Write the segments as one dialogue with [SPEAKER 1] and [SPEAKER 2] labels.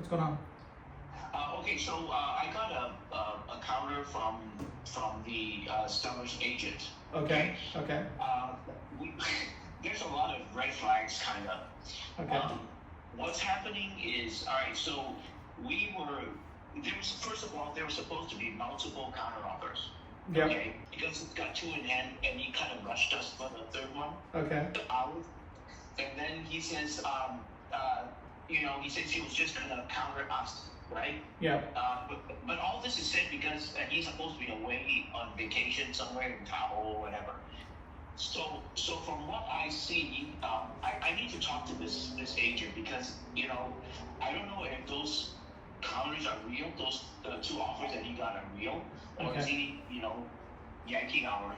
[SPEAKER 1] What's going on?
[SPEAKER 2] Okay, so I got a counter from the seller's agent.
[SPEAKER 1] Okay. Okay.
[SPEAKER 2] We, there's a lot of red flags, kind of.
[SPEAKER 1] Okay.
[SPEAKER 2] What's happening is, all right. So we were there was first of all there were supposed to be multiple counter offers.
[SPEAKER 1] Yep.
[SPEAKER 2] Okay, because it got two in hand, and he kind of rushed us for the third one.
[SPEAKER 1] Okay.
[SPEAKER 2] And then he says, he says he was just gonna counter us, right?
[SPEAKER 1] Yeah.
[SPEAKER 2] But all this is said because he's supposed to be away on vacation somewhere in Tahoe or whatever. So from what I see, I need to talk to this agent because I don't know if those counters are real. Those two offers that he got are real, or is he yanking our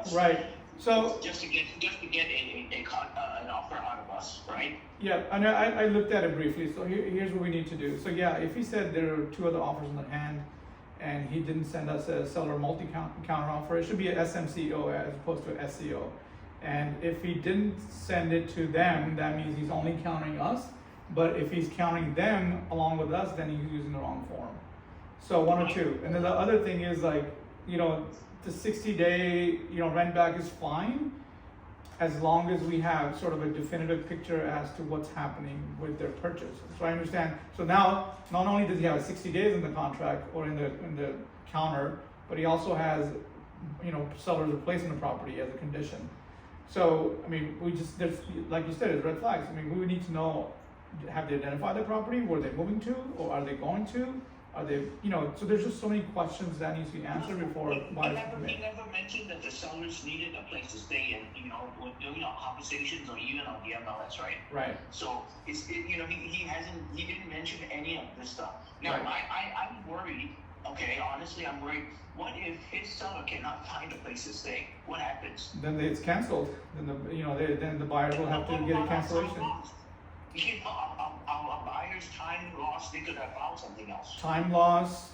[SPEAKER 2] us,
[SPEAKER 1] Right. So
[SPEAKER 2] just to get an offer out of us, right?
[SPEAKER 1] yeah, and I looked at it briefly. So here's what we need to do. So yeah, if he said there are two other offers in the hand, and he didn't send us a seller counter offer, it should be a SMCO as opposed to a SCO. And if he didn't send it to them, that means he's only counting us. But if he's counting them along with us, then he's using the wrong form. So one or two. And then the other thing is the 60-day rent back is fine as long as we have sort of a definitive picture as to what's happening with their purchase. So I understand. So now, not only does he have 60 days in the contract or in the counter, but he also has, sellers replacing the property as a condition. So, I mean, there's, like you said, it's red flags. I mean, we would need to know, have they identified the property? Were they moving to, or are they going to? Are they, so there's just so many questions that needs to be answered before buyers come
[SPEAKER 2] He
[SPEAKER 1] in.
[SPEAKER 2] never mentioned that the sellers needed a place to stay, and when doing our conversations or even on the MLS, right?
[SPEAKER 1] Right.
[SPEAKER 2] So he didn't mention any of this stuff. Now
[SPEAKER 1] Right.
[SPEAKER 2] I'm worried. Okay, honestly, I'm worried. What if his seller cannot find a place to stay? What happens?
[SPEAKER 1] Then it's canceled. Then the buyer will have to get a cancellation.
[SPEAKER 2] Our buyer's time lost. They could have found something else.
[SPEAKER 1] Time loss,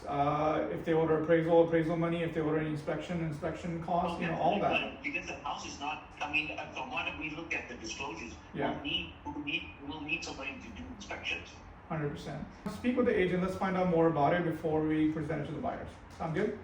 [SPEAKER 1] if they order appraisal money, if they order any inspection costs, all that.
[SPEAKER 2] Because the house is not. I mean, from what we look at the disclosures,
[SPEAKER 1] Yeah.
[SPEAKER 2] we'll need somebody to do inspections.
[SPEAKER 1] 100%. Speak with the agent. Let's find out more about it before we present it to the buyers. Sound good?